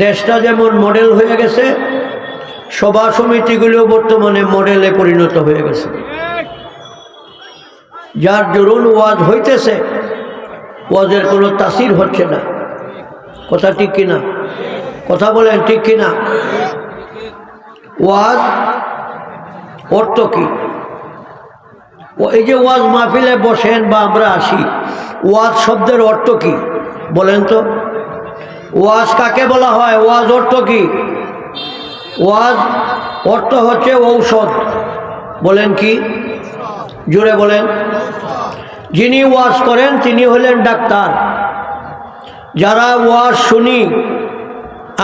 দেশটা যেমন মডেল হয়ে গেছে, সভা সমিতিগুলো বর্তমানে মডেলে পরিণত হয়ে গেছে। যার দরুন ওয়াজ হইতেছে, ওয়াজের কোনো তাসির হচ্ছে না। কথা ঠিক কিনা? কথা বলেন ঠিক কিনা? ওয়াজ অর্থ কি? এই যে ওয়াজ মাহফিলে বসেন বা আমরা আসি, ওয়াজ শব্দের অর্থ কি বলেন তো? ওয়াজ কাকে বলা হয়? ওয়াজ অর্থ কি? ওয়াজ অর্থ হচ্ছে ঔষধ। বলেন কি? জোরে বলেন। যিনি ওয়াজ করেন তিনি হলেন ডাক্তার। যারা ওয়াজ শুনি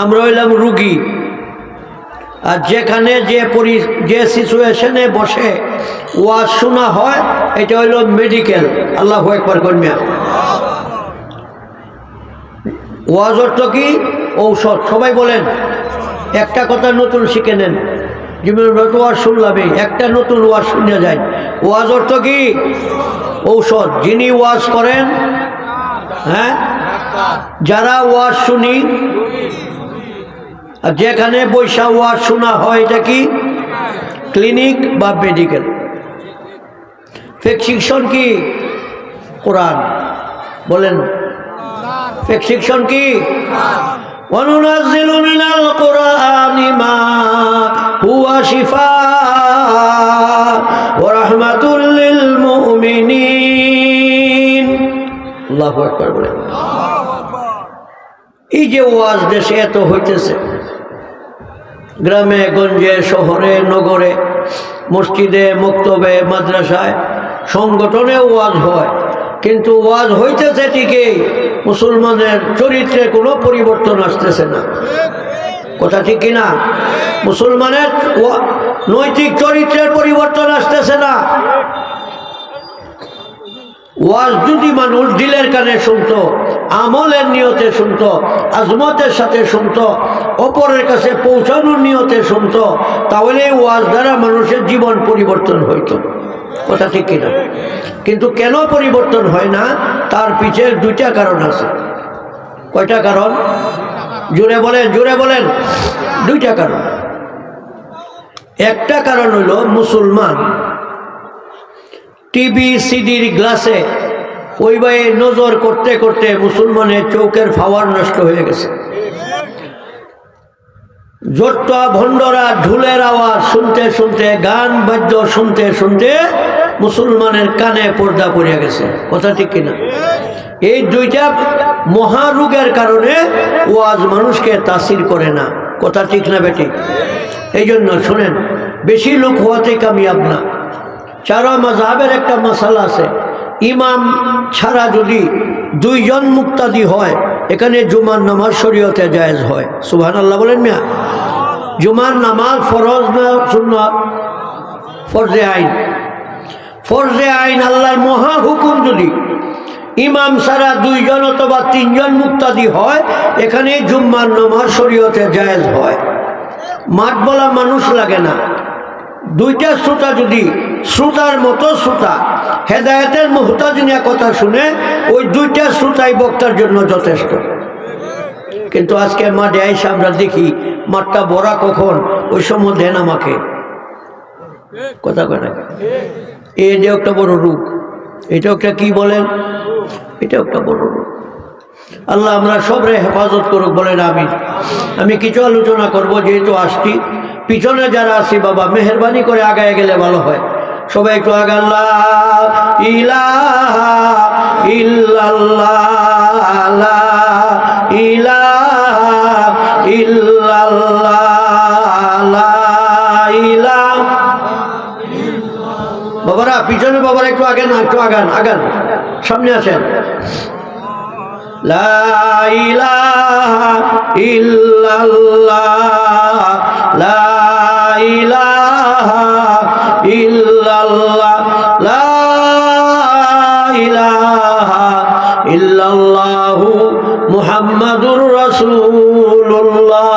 আমরা হইলাম রুগী। আর যেখানে যে সিচুয়েশনে বসে ওয়াজ শোনা হয় এটা হইল মেডিকেল। আল্লাহু আকবার কর্মিয়া। ওয়াজ অর্থ কি? ঔষধ। সবাই বলেন। একটা কথা নতুন শিখে নেন। জীবনে ওয়াজ শুনলামই, একটা নতুন ওয়াজ শুনে যায়। ওয়াজ অর্থ কি? ঔষধ। যিনি ওয়াজ করেন, হ্যাঁ, যারা ওয়াজ শুনি, আর যেখানে বৈশা ওয়াজ শোনা হয় এটা কি? ক্লিনিক বা মেডিকেল। প্রেসক্রিপশন কি? কোরআন। বলেন প্রেসক্রিপশন কি? ওয়ানুনাজ্জিলু মিনাল কুরআনি মা হুয়া শিফাء ওয়া রাহমাতুল লিল মুমিনিন। আল্লাহু আকবার বলেন। এই যে ওয়াজ দেশে এত হইতেছে, গ্রামে গঞ্জে শহরে নগরে, মসজিদে মক্তবে মাদ্রাসায় সংগঠনে ওয়াজ হয়, কিন্তু ওয়াজ হইতেছে ঠিকই, মুসলমানের চরিত্রে কোনো পরিবর্তন আসতেছে না। কথা ঠিক কিনা? মুসলমানের নৈতিক চরিত্রের পরিবর্তন আসতেছে না। ওয়াজ যদি মানুষ দিলের কানে শুনতো, আমলের নিয়তে শুনতো, আজমতের সাথে শুনতো, অপরের কাছে পৌঁছানোর নিয়তে শুনতো, তাহলে ওয়াজ দ্বারা মানুষের জীবন পরিবর্তন হইতো। কথা ঠিক কিনা? কিন্তু কেন পরিবর্তন হয় না? তার পিছের দুইটা কারণ আছে। কয়টা কারণ? জোরে বলেন, জোরে বলেন। দুইটা কারণ। একটা কারণ হলো মুসলমান টিভি সিডির গ্লাসে ওই ভাই নজর করতে করতে মুসলমানের চোখের পাওয়ার নষ্ট হয়ে গেছে। জোট্টা ভণ্ডরা ঢুলের আওয়াজ শুনতে শুনতে, গান বাদ্য শুনতে শুনতে মুসলমানের কানে পর্দা পড়ে গেছে। কথা ঠিক কিনা? এই দুইটা মহারোগের কারণে ওয়াজ মানুষকে তাসির করে না। কথা ঠিক না বেটি? এই জন্য শুনেন, বেশি লোক হওয়াতে কামিয়াব না। চারা মাযহাবের একটা মাসালা আছে, ইমাম ছাড়া যদি দুইজন মুক্তাদি হয়, এখানে জুমার নামাজ শরীয়তে জায়েজ হয়। সুবহানাল্লাহ বলেন মিয়া। জুমার নামাজ ফরজ না সুন্নাত? ফরজে আইন। ফরজে আইন, আল্লাহর মহা হুকুম। যদি ইমাম ছাড়া দুইজন অথবা তিনজন মুক্তাদি হয়, এখানে জুমার নামাজ শরীয়তে জায়েজ হয়। মাঠ বলা মানুষ লাগে না। দুইটা শ্রোতা যদি শ্রোতার মতো শ্রোতা হেদায়েতের মুহতাজ নিয়ে কথা শুনে, ওই দুইটা শ্রোতাই বক্তার জন্য যথেষ্ট। কিন্তু আজকে মাঠে আইসা আমরা দেখি মাঠটা ভরা কখন, ওই সময় দেন আমাকে। কথা কয় না? এই যে একটা বড় রূপ, এটা একটা কি বলেন? এটা একটা বড় রূপ। আল্লাহ আমরা সবরে হেফাজত করুক, বলেন আমিন। আমি কিছু আলোচনা করব, যেহেতু আসছি। পিছনে যারা আছি বাবা, মেহরবানি করে আগায় গেলে ভালো হয়। সবাই একটু আগে। আল্লাহ ইলাহা ইল্লাল্লাহ, লা ইলাহা ইল্লাল্লাহ, লা ইলাহা। বাবারা পিছনে, বাবারা একটু আগে না, একটু আগান, আগান, সামনে আসেন। লা ইলাহা ইল্লাল্লাহ, লা ইলাহা ইল্লাল্লাহ, লা ইলাহা ইল্লাল্লাহু মুহাম্মাদুর রাসূলুল্লাহ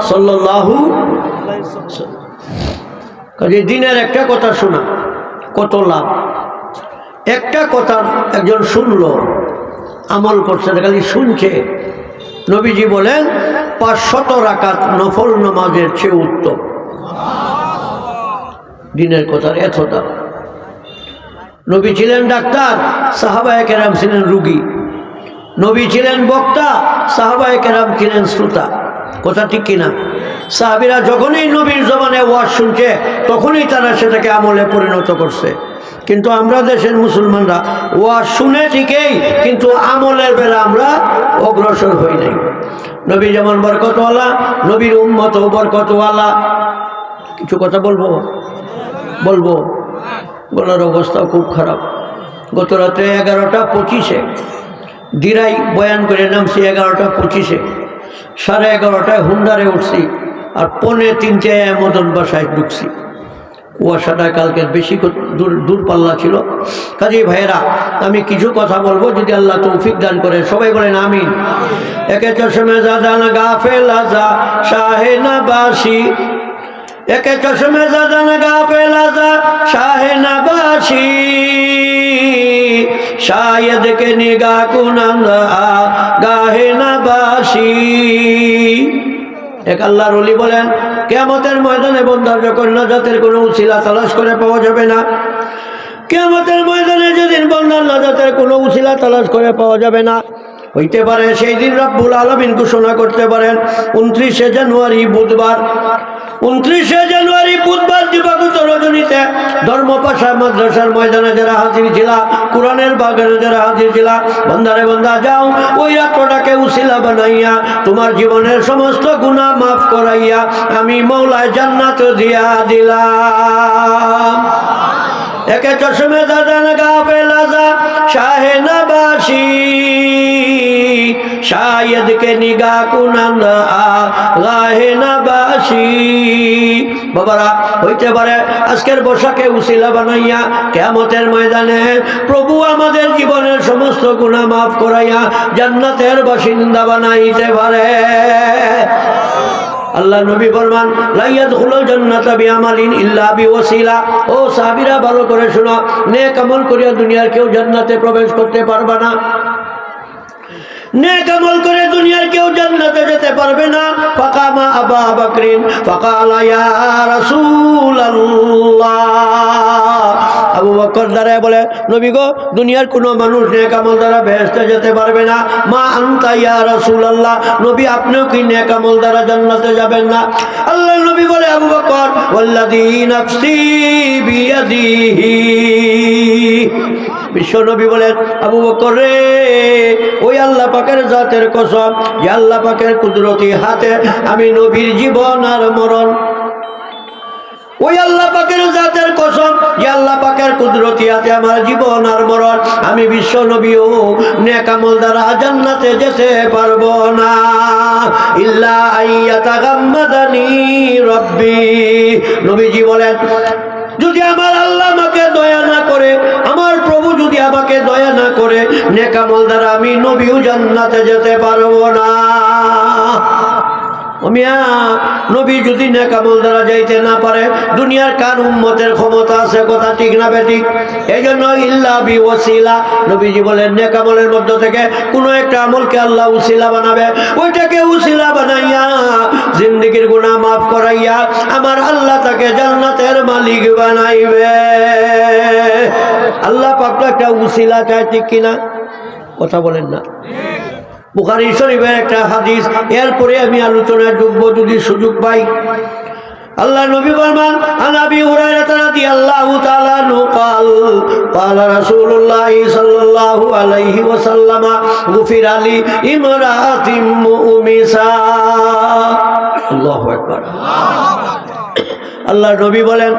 সাল্লাল্লাহু আলাইহি ওয়াসাল্লাম। কাজে দিনের একটা কথা শোনা কত লাভ। একটা কথা একজন শুনলো, আমল করছে, খালি শুনছে। নবীজি বলেন 500 রাকাত নফল নামাজের চেয়ে উত্তম। দিনের কথার এত দাম। নবী ছিলেন ডাক্তার, সাহাবায়ে কেরাম ছিলেন রুগী। নবী ছিলেন বক্তা, সাহাবায়ে কেরাম ছিলেন শ্রোতা। কথা ঠিক কিনা? সাহাবীরা যখনই নবীর জবানে ওয়াজ শুনছে তখনই তারা সেটাকে আমলে পরিণত করছে। কিন্তু আমরা দেশের মুসলমানরা ওয়াজ শুনে ঠিকই, কিন্তু আমলের বেলা আমরা অগ্রসর হই নাই। নবী যেমন বরকতওয়ালা, নবীর উম্মত বরকতওয়ালা। কিছু কথা বলবো বলার অবস্থা খুব খারাপ। গত রাতে 11টা 25-এ দিরাই বয়ান করে নামছি। 11টা 25-এ 11:30টায় হুন্ডারে উঠছি, আর 2:45-এ মদন বাসায় ঢুকছি। কুয়াশাটা কালকের বেশি দূরপাল্লা ছিল। কাজী ভাইয়েরা, আমি কিছু কথা বলবো, যদি আল্লাহ তৌফিক দান করে। সবাই বলেন আমিন। একে চশমে জাদান গাফেলা যা শাহে নবাসী, একে চশমে জাদান গাফেলা যা শাহে নবাসী, শায়দ কে নিগাহ কুনন্দ গাহে নবাসী। এক আল্লাহর ওলি বলেন, কিয়ামতের ময়দানে বান্দার যখন নাজাতের কোনো উসিলা তালাশ করে পাওয়া যাবে না। কিয়ামতের ময়দানে যেদিন বান্দার নাজাতের কোনো উসিলা তালাশ করে পাওয়া যাবে না, হইতে পারে সেই দিন রব্বুল আলামিন ঘোষণা করতে পারেন 29শে জানুয়ারি বুধবার, 29শে জানুয়ারি বুধবার দিবাগত রজনীতে ধর্মপাশা মাদ্রাসার ময়দানে যারা হাজির ছিলা, কোরআনের বাগানে যারা হাজির ছিলা, বান্দারে বান্দা যাও, ওই রাত্রটাকে উসিলা বানাইয়া তোমার জীবনের সমস্ত গুনাহ মাফ করাইয়া আমি মওলায় জান্নাত দিয়া দিলাম। একে চশমে দাদান গাফেলা যা শাহে নবাসী, শায়দ কে নিগাহ কুনন্দ গাহে নবাসী। বাবারা, হইতে পারে আজকের বসাকে উসিলা বানাইয়া কিয়ামতের ময়দানে প্রভু আমাদের জীবনের সমস্ত গুনাহ মাফ করাইয়া জান্নাতের বাসিন্দা বানাইতে পারে। আল্লাহ নবী ফরমান, লা ইয়াদখুলুল জান্নাতা বিআমালিন ইল্লা বিওয়াসিলা। ও সাহাবীরা, ভালো করে শোনো, নেক আমল করিয়া দুনিয়ার কেউ জান্নাতে প্রবেশ করতে পারবে না। নেক আমল করে দুনিয়ার কেউ জান্নাতে যেতে পারবে না। ফাকামা আবু বকরিন ফাকালা ইয়া রাসূলুল্লাহ। আবু বকর দাঁড়ায় বলে, নবী গো, দুনিয়ার কোনো মানুষ নেক আমল দ্বারা বেহেশতে যেতে পারবে না। মা আনতা ইয়া রাসূলুল্লাহ, নবী আপনিও কি নেক আমল দ্বারা জান্নাতে যাবেন না? আল্লাহ নবী বলে, আবু বকর, ওয়াল্লাযী নাফসি বিয়াদিহি। বিশ্ব নবী বলেন, আবু বকর রে, ওই আল্লাহ পাকের জাতের কসম, যে আল্লাহ পাকের কুদরতি হাতে আমি নবীর জীবন আর মরণ। ওই আল্লাহ পাকের জাতের কসম, যে আল্লাহ পাকের কুদরতি হাতে আমার জীবন আর মরণ। আমি বিশ্ব নবীও নেক আমল দ্বারা জান্নাতে যেতে পারবো না। ইল্লা আইয়াতাগাম্মাদানি রব্বি। নবীজি বলেন, যদি আমার আল্লাহ আমাকে দয়া না করে, আমার প্রভু যদি আমাকে দয়া না করে, নেক আমল দ্বারা আমি নবীও জান্নাতে যেতে পারবো না। নবী যদি নেক আমল দ্বারা যাইতে না পারে, দুনিয়ার কার উম্মতের ক্ষমতা আছে? কথা ঠিক না বেঠিক? এই জন্য ইল্লা বিওয়াসিলা, নবীজি বলেন, নেক আমলের মধ্য থেকে কোনো একটা আমলকে আল্লাহ উসিলা বানাবে। ওইটাকে উসিলা বানাইয়া জিন্দেগীর গুনাহ মাফ করাইয়া আমার আল্লাহ তাকে জান্নাতের মালিক বানাইবে। আল্লাহ পাক তো একটা উসিলা চায়, ঠিক কিনা? কথা বলেন না? বুখারী শরীফের একটা হাদিস, এরপরে আমি আলোচনায় ঢুকবো যদি সুযোগ পাই। আল্লাহ নবী বলেন, আন আবি হুরায়রা রাদিয়াল্লাহু তাআলা আনহু قال قال رسول الله صلى الله عليه وسلم غفر لي امرأة مؤمسة। আল্লাহু আকবার। আল্লাহ নবী বলেন,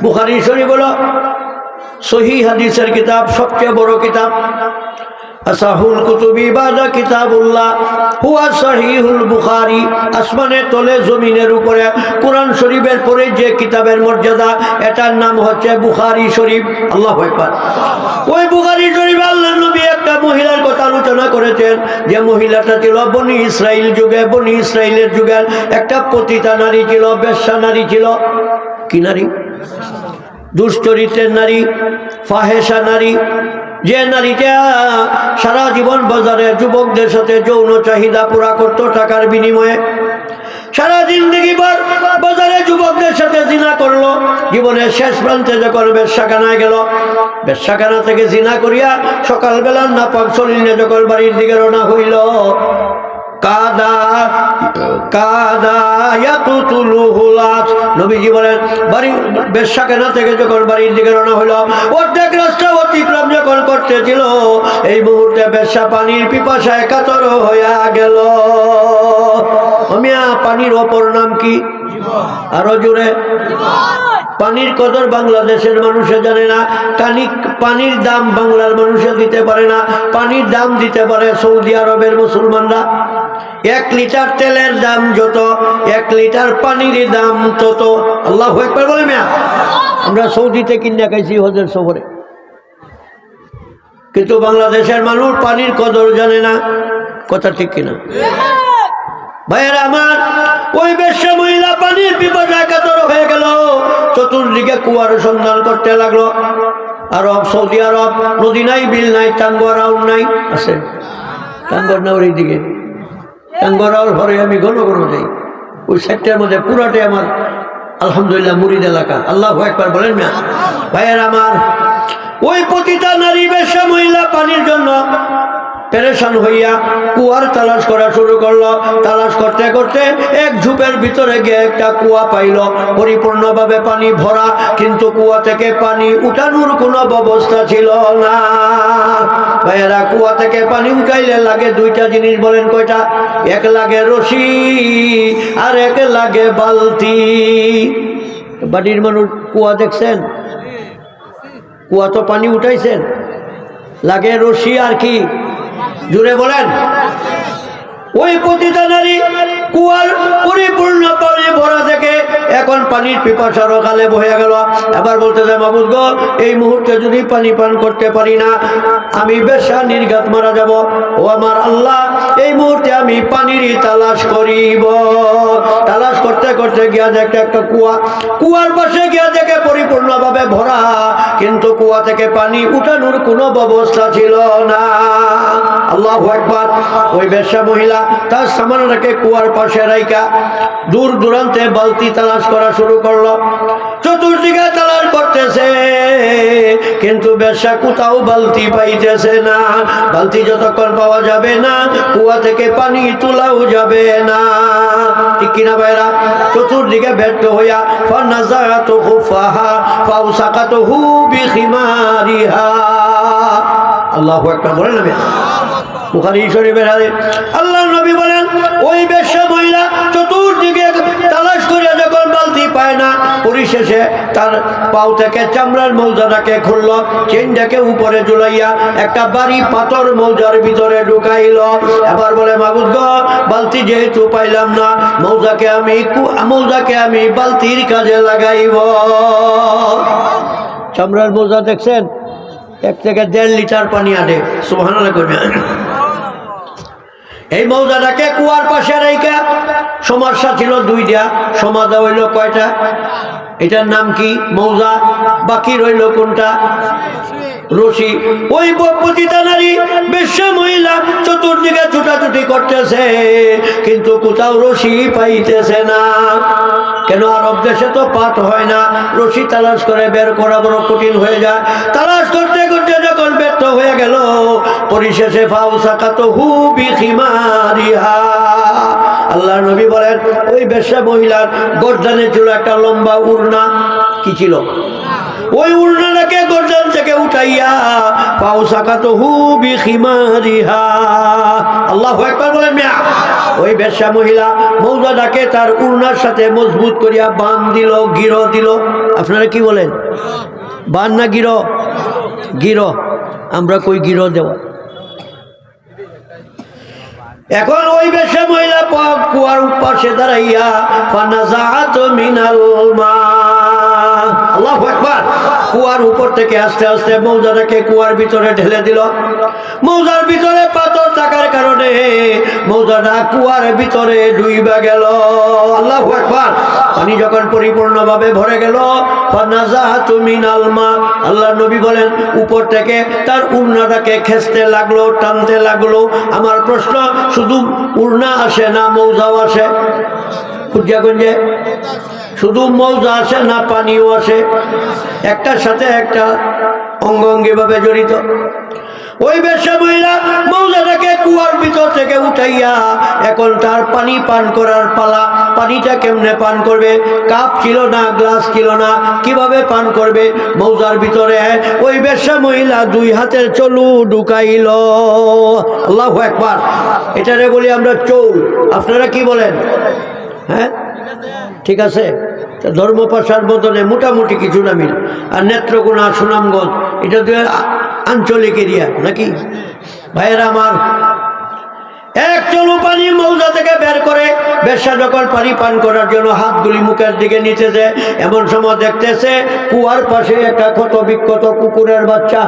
বুখারী শরীফ হলো সহিহ হাদিসের কিতাব, সবচেয়ে বড় কিতাব। আসাহুল কুতুবি বাদা কিতাবুল্লাহ হুয়া সহিহুল বুখারী। আসমানের তলে জমিনের উপরে কোরআন শরীফের পরে যে কিতাবের মর্যাদা, এটার নাম হচ্ছে বুখারী শরীফ। আল্লাহু আকবার। ওই বুখারী শরীফে আল্লাহর নবী একটা মহিলার কথা আলোচনা করেছেন, যে মহিলাটা ছিল বনি ইসরাইল যুগে, বনি ইসরাইলের যুগের একটা পতিতা নারী ছিল, বেশ্যা নারী ছিল। কি নারী? দুশ্চরিত্রের নারী, ফাহেসা নারী, যে নারীটা সারা জীবন বাজারে যুবকদের সাথে যৌন চাহিদা পুরা করতো টাকার বিনিময়ে, সারা জিন্দগি ভর বাজারে যুবকদের সাথে জিনা করলো, জীবনের শেষ প্রান্তে যখন বেশ্যাখানায় গেল, বেশ্যাখানা থেকে জিনা করিয়া সকালবেলা নাপাক শরীর নিয়ে যখন বাড়ির দিকে রওনা হইল, নবীজি বলেন বাড়ি বেশ্যাখানা থেকে যখন বাড়ির দিকে রওনা হইল, অর্ধেক রাস্তা অতিক্রম যখন করতেছিল, এই মুহূর্তে বেশ্যা পানির পিপাসায় কাতর হইয়া গেল। পানির অপর নাম কি? আরো জোরে। পানির কদর বাংলাদেশের মানুষে জানে না। পানির দাম বাংলার মানুষে দিতে পারে না, পানির দাম দিতে পারে সৌদি আরবের মুসলমানরা। 1 লিটার তেলের দাম যত, 1 লিটার পানির দাম তত। আল্লাহু আকবার বলে মিয়া। আমরা সৌদিতে কিনে খাইছি হজের সফরে, কিন্তু বাংলাদেশের মানুষ পানির কদর জানে না। কথা ঠিক কিনা ভাইয়েরা আমার? ওই বেশ্যা মহিলা পানির পিপাসায় কাতর হয়ে গেল, চতুর্দিকে কুয়ার সন্ধান করতে লাগলো। আরব, সৌদি আরব, নদী নাই, বিল নাই, টাঙ্গুয়ারাউল নাই। আছে টাঙ্গুয়ার ওই দিকে, টাঙ্গুয়ারাউল ঘরে আমি ঘন ঘন যাই। ওই সাইডটার মধ্যে পুরাটাই আমার আলহামদুলিল্লাহ মুরিদ এলাকা। আল্লাহু আকবার বলেন না ভাইয়েরা আমার? ওই পতিতা নারী বেশ্যা মহিলা পানির জন্য পেরেশান হইয়া কুয়ার তালাশ করা শুরু করলো। তালাশ করতে করতে এক ঝোপের ভিতরে গিয়ে একটা কুয়া পাইল, পরিপূর্ণভাবে পানি ভরা, কিন্তু কুয়া থেকে পানি উঠানোর কোনো ব্যবস্থা ছিল না। ভাইয়েরা, কুয়া থেকে পানি উঠাইলে লাগে 2টা জিনিস, বলেন কয়টা? এক লাগে রশি আর এক লাগে বালতি। বাড়ির মানুষ কুয়া দেখছেন? কুয়া তো পানি উঠাইছেন, লাগে রশি আর কি? জুড়ে বলেন। ওই পতিতা নারী কুয়ার পরিপূর্ণ পানি ভরা থেকে এখন পানির পিপাসার কালে বহে গেল। এবার বলতে যায়, মাবুদ গো, এই মুহূর্তে যদি পানি পান করতে পারি না, আমি বেশ্যা নির্ঘাত মারা যাব। ও আমার আল্লাহ, এই মুহূর্তে আমি পানিরই তালাশ করিব। তালাশ করতে করতে গিয়া দেখে একটা কুয়া, কুয়ার পাশে গিয়া দেখে পরিপূর্ণভাবে ভরা, কিন্তু কুয়া থেকে পানি উঠানোর কোনো ব্যবস্থা ছিল না। আল্লাহু আকবার। ওই বেশ্যা মহিলা তার সামানটাকে কুয়ার পাশে রাইকা দূর দূরান্তে বালতি তালাশ করা শুরু করলো। চতুর্দিকে তালাশ করতেছে, কিন্তু বেশ্যা কোথাও বালতি পাইতেছে না। বালতি যতক্ষণ পাওয়া যাবে না, কুয়া থেকে পানি তোলাও যাবে না। ঠিক কিনা ভাইরা? চতুর্দিকে ব্যর্থ হইয়া ফানাযাআতু খুফাহা ফাউসাকাতুহু বিখিমারিহা। আল্লাহু আকবার বলেন না? বুখারী শরীফের হাদিস। আল্লাহর নবী বলেন, ওই বেশ্যা মহিলা চতুর্দিকে তালাশ করে যখন বালতি পায় না, পরিশেষে তার পাও থেকে চামড়ার মৌজাটাকে খুলল, চেনটাকে উপরে ঝুলাইয়া একটা বাড়ি পাথর মৌজার ভিতরে ঢুকাইল। এবার বলে, মাবুদ গো, বালতি যেহেতু পাইলাম না, মৌজাকে আমি বালতির কাজে লাগাইব। চামড়ার মৌজা দেখছেন? 1 থেকে 1.5 লিটার পানি আনে। সুবহানাল্লাহ করবে। এই মৌজাটাকে কুয়ার পাশে রেখা সমস্যা ছিল 2টা, সমাধা হইল কয়টা? এটার নাম কি? মৌজা। বাকি রইল কোনটা? রশি। ওই পতিতা নারী বেশ্যা মহিলা চতুর্দিকে ছুটাছুটি করতেছে, কিন্তু কোথাও রশি পাইতেছে না। কেন? আরব দেশে তো পাট হয় না, রশি তালাশ করে বের করা বড় কঠিন হয়ে যায়। তালাশ করতে করতে যখন ব্যর্থ হয়ে গেল, পরিশেষে ফাউসাকাতুহু বিখিমারিহা। আল্লাহর নবী বলেন, ওই বেশ্যা মহিলার গর্দানে ছিল একটা লম্বা উড়না। কি ছিল? ওই উড়নাটাকে গর্দান থেকে উঠাইয়া ফাউসাকাতুহু বিখিমারিহা। আল্লাহু আকবার বলেন মিয়া। ওই বেশ্যা মহিলা মৌজাটাকে তার উড়নার সাথে মজবুত করিয়া বান দিল, গিরো দিল। আপনারা কি বলেন? বান না গিরো? গিরো। আমরা কই গিরো দেওয়া। এখন ওই বেশ্যা মহিলা কুয়ার পাশে দাঁড়াইয়া ফানাযাআতু মিনাল মা। আল্লাহু আকবার। কুয়ার উপর থেকে আস্তে আস্তে মৌজাটাকে কুয়ার ভিতরে ঢেলে দিল। মৌজার ভিতরে পাথর থাকার কারণে মৌজাটা কুয়ার ভিতরে ডুইবা গেল। আল্লাহু আকবার। পানি যখন পরিপূর্ণভাবে ভরে গেল, ফানাজাতু মিনাল মা, আল্লাহর নবী বলেন উপর থেকে তার উড়নাটাকে খেচতে লাগলো, টানতে লাগলো। আমার প্রশ্ন, শুধু উড়না আসে না মৌজাও আসে? কুজিয়াগঞ্জে শুধু মৌজা আসে না পানিও আসে? একটার সাথে একটা অঙ্গাঙ্গি ভাবে জড়িত। ওই বেশ্যা মহিলা মৌজাটাকে কুয়ার ভিতর থেকে উঠাইয়া এখন তার পানি পান করার পালা। পানিটা কেমনে পান করবে? কাপ ছিল না, গ্লাস ছিল না, কিভাবে পান করবে? মৌজার ভিতরে ওই বেশ্যা মহিলা 2 হাতের চলু ঢুকাইল। আল্লাহু আকবার। এটারে বলি আমরা চৌল, আপনারা কি বলেন? হ্যাঁ, ঠিক আছে। ধর্মপাশার বদলে মোটামুটি কিছু না মিল। আর নেত্রকোনা, সুনামগঞ্জ, এটা তো আঞ্চলিক এরিয়া নাকি ভাইয়েরা আমার? এক চলু পানি মৌজা থেকে বের করে বেশ্যা যখন পানি পান করার জন্য হাতগুলি মুখের দিকে নিচে যায়, এমন সময় দেখতেছে কুয়ার পাশে একটা ক্ষত বিক্ষত কুকুরের বাচ্চা।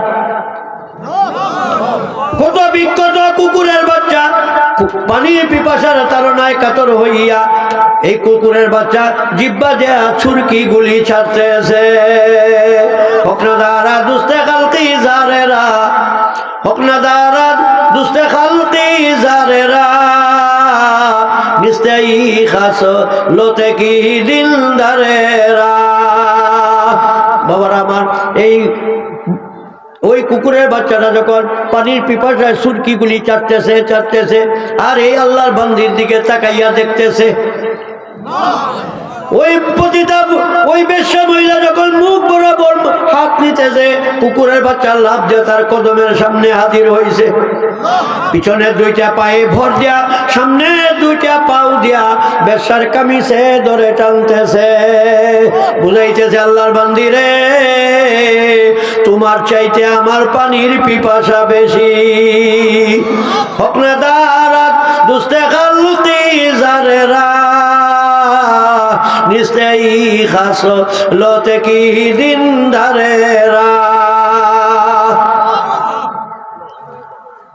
ক্ষত বিক্ষত কুকুরের বাচ্চা পানির পিপাসার তাড়নায় কাতর হইয়া এই কুকুরের বাচ্চা জিব্বা দেয়া ছুরকি গুলি ছাড়তেছে। হকনাদারা দুস্তে খালতি জারেরা, হকনাদারা দুস্তে খালতি জারেরা, নিস্তেই খাস লোতে কি দিলদারেরা। বাবারা আমার, এই ওই কুকুরের বাচ্চাটা যখন পানির পিপাসায় সুরকিগুলি চাটতেছে আর এই আল্লাহর বান্দির দিকে তাকাইয়া দেখতেছে, ওই বেশ্যা মহিলা যখন মুখ বরাবর হাত নিতেছে, কুকুরের বাচ্চা লাফ দিয়ে তার কদমের সামনে হাজির হয়েছে। পিছনে 2টা পায়ে ভর দিয়া, সামনে 2টা পাও দিয়া বেশ্যার কামিজে ধরে টানতেছে, বুঝাইতেছে আল্লাহর বান্দি রে, তোমার চাইতে আমার পানির পিপাসা বেশি। হকনাদারাত দুস্তে খালতি জারেরা, নিস্তেই খাস লতে কি দিনদারেরা।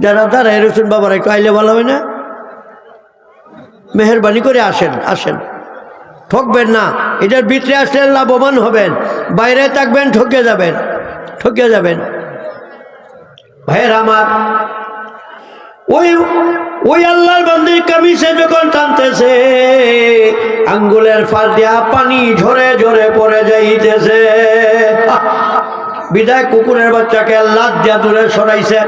যারা দাঁড়ায় রয়েছেন বাবার একটু আইলে ভালো হয় না? মেহরবানি করে আসেন, আসেন, ঠকবেন না। এটার ভিতরে আসলে লাভবান হবেন, বাইরে থাকবেন ঠকে যাবেন, ঠকে যাবেন। ভাইয়ের আমার, ওই আল্লাহর বান্দির কামিজে যখন টানতেছে, আঙ্গুলের ফাল দিয়া পানি ঝরে ঝরে পড়ে যাইতেছে। বিদায় কুকুরের বাচ্চাকে লাত দিয়া দূরে সরাইছে,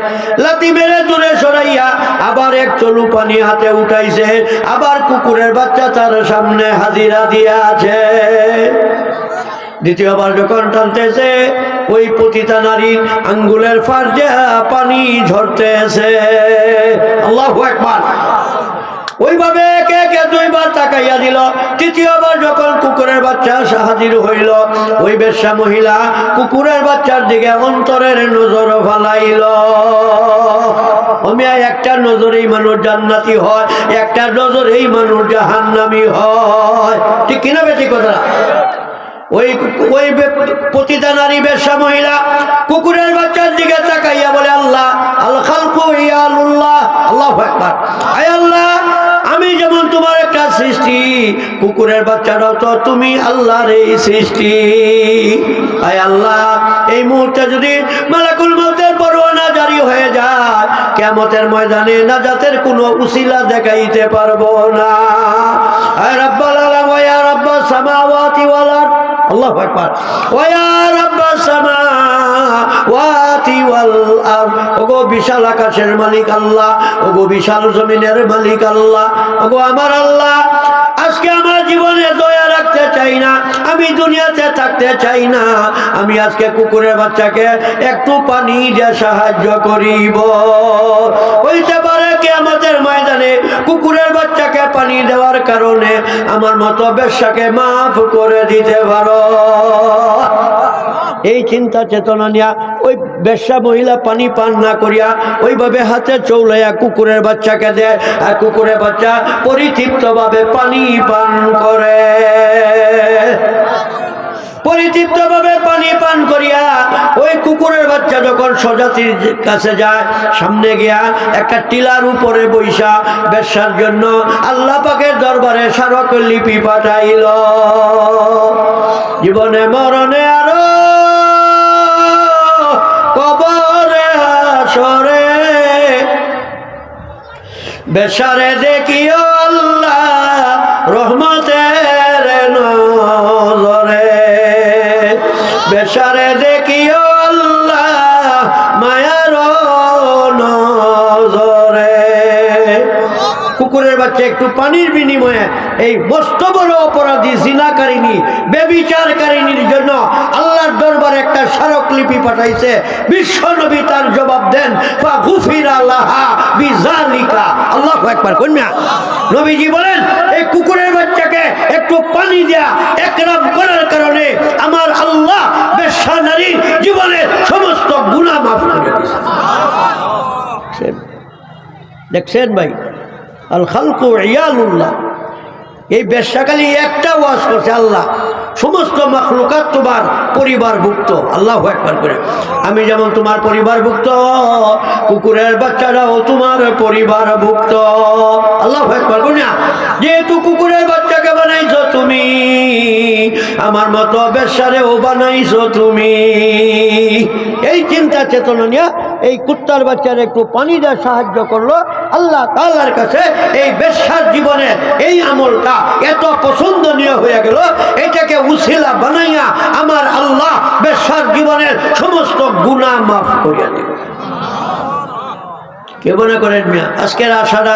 লাতি মেরে দূরে সরাইয়া আবার এক চলু পানি হাতে উঠাইছে, আবার কুকুরের বাচ্চা তার সামনে হাজিরা দিয়া আছে। দ্বিতীয়বার যখন টানতেছে, ওই পতিতা নারীর আঙ্গুলের ফার দিয়া পানি ঝরতেছে। আল্লাহু আকবার। ওইভাবে একে একে 2বার তাকাইয়া দিল। তৃতীয়বার যখন কুকুরের বাচ্চা হাজির হইল, ওই বেশ্যা মহিলা কুকুরের বাচ্চার দিকে অন্তরের নজর ফালাইল। একটা নজরেই মানুষ জান্নাতি হয়, একটা নজরেই মানুষ জাহান্নামী হয়, ঠিক কিনা বেশি কথা? ওই পতিতা নারী বেশ্যা মহিলা কুকুরের বাচ্চার দিকে তাকাইয়া বলে, আল্লাহ আল খালকু ইয়ালুল্লাহ, আল্লাহু আকবার। আয় আল্লাহ, আমি যেমন তোমার একটা সৃষ্টি, কুকুরের বাচ্চারাও তো তুমি আল্লাহর এই সৃষ্টি। আয় আল্লাহ, এই মুহূর্তে যদি মালাকুল মউতের পরোয়ানা জারি হয়ে যায়, কিয়ামতের ময়দানে নাজাতের কোনো উসিলা দেখাইতে পারবো না। আয় রাব্বাল আলামিন ওয়া ইয়া রাব্বাস সামাওয়াতি ওয়াল আরদ, আল্লাহু আকবার। ওয়া ইয়া রাব্বাস সামাওয়াতি ওয়াল আরদ, ওগো বিশাল আকাশের মালিক আল্লাহ, ওগো বিশাল জমিনের মালিক আল্লাহ, ওগো আমার আল্লাহ, আজকে আমার জীবনে দয়া রাখতে চাই না, আমি দুনিয়াতে থাকতে চাই না, আমি আজকে কুকুরের বাচ্চাকে একটু পানি দিয়ে সাহায্য করিব। হইতে পারে কিয়ামতের ময়দানে কুকুরের বাচ্চাকে পানি দেওয়ার কারণে আমার মতো বেশ্যাকে মাফ করে দিতে পারো। এই চিন্তা চেতনা নিয়া ওই বেশ্যা মহিলা পানি পান না করিয়া ওইভাবে হাতে চৌলাইয়া কুকুরের বাচ্চাকে দেয়, আর কুকুরের বাচ্চা পরিতৃপ্ত ভাবে পানি পান করে। পরিতৃপ্ত ভাবে পানি পান করিয়া ওই কুকুরের বাচ্চা যখন স্বজাতির কাছে যায়, সামনে গিয়া একটা টিলার উপরে বৈশা বেশ্যার জন্য আল্লাহ পাকের দরবারে স্মারকলিপি পাঠাইল। জীবনে মরণে আরো কবরে হাসরে বেশারে দেখিও আল্লাহ রহমতের নজরে, বেশারে দেখিও আল্লাহ মায়ার নজরে। কুকুরের বাচ্চা একটু পানির বিনিময়ে এই মস্ত বড় অপরাধী জিনাকারিনী ব্যভিচারকারিনীর জন্য আল্লাহর দরবারে একটা স্মারকলিপি পাঠাইছে। বিশ্ব নবী তার জবাব দেন ফাগুফিরা লাহা বিযালিকা। আল্লাহু আকবার। কন্যা নবীজি বলেন এই কুকুরের বাচ্চাকে একটু পানি দেয়া একরাম করার কারণে আমার আল্লাহ বেশ্যা নারীর জীবনের সমস্ত গুনাহ মাফ করে দিয়েছেন। দেখছেন ভাই, আল খালকু ইয়ালুল্লাহ। এই বেশ্যাকালী একটা ওয়াজ করছে আল্লাহ সমস্ত মাখলুকাত তোমার পরিবারভুক্ত। আল্লাহু আকবার করে। আমি যেমন তোমার পরিবারভুক্ত, কুকুরের বাচ্চারাও তোমার পরিবারভুক্ত। আল্লাহু আকবার করে। যেহেতু কুকুরের বাচ্চাকে বানাইছো তুমি, আমার মতো বেশ্যারেও বানাইছো তুমি। এই চিন্তা চেতনা নিয়ে এই কুত্তার বাচ্চার একটু পানি দেওয়ার সাহায্য করলো। আল্লাহ তাআলার কাছে এই বেশ্যার জীবনে এই আমলটা এত পছন্দনীয় হয়ে গেল, এটাকে উসিলা বানাইয়া আমার আল্লাহ বেশ্যার জীবনের সমস্ত গুনাহ মাফ করিয়া দিল। কে মনে করেন মিয়া আজকের আশাটা,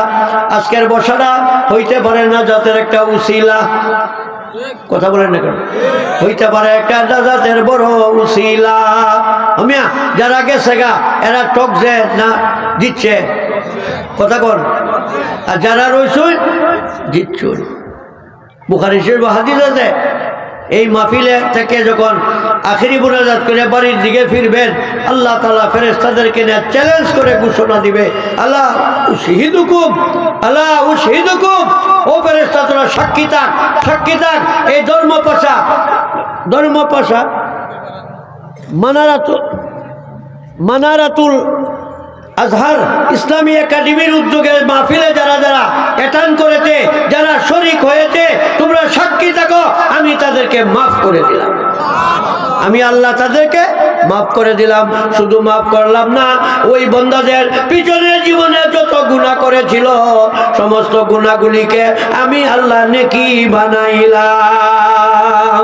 আজকের বসাটা হইতে পারে না জাতের একটা উসিলা? কথা বলেন না কেন? হইতে পারে একটা জাতের বড় উসিলা। মিয়া যারা গেছে গা এরা টকছে না দিচ্ছে? কথা কন। আর যারা রইছুন জিতছুন। বুখারী শরীফ হাদিস আছে, এই মাহফিলে থেকে যখন আখিরি মুনাজাত করে বাড়ির দিকে ফিরবেন, আল্লাহ তাআলা ফেরেশতাদেরকে নিয়ে চ্যালেঞ্জ করে ঘোষণা দিবে, আলা উশহিদুকুম, আলা উশহিদুকুম, ও ফেরেশতা তোরা সাক্ষী থাক, সাক্ষী থাক। এই ধর্মপাশা মানারাতুল আজহার ইসলামী একাডেমির উদ্যোগে মাহফিলে যারা যারা অ্যাটেন্ড করেছে, যারা শরীক হয়েছে, তোমরা সাক্ষী থাকো, আমি তাদেরকে মাফ করে দিলাম। আমি আল্লাহ তাদেরকে মাফ করে দিলাম। শুধু মাফ করলাম না, ওই বান্দাদের পিছনের জীবনে যত গুনাহ করেছিল সমস্ত গুনাহগুলিকে আমি আল্লাহ নেকি বানাইলাম।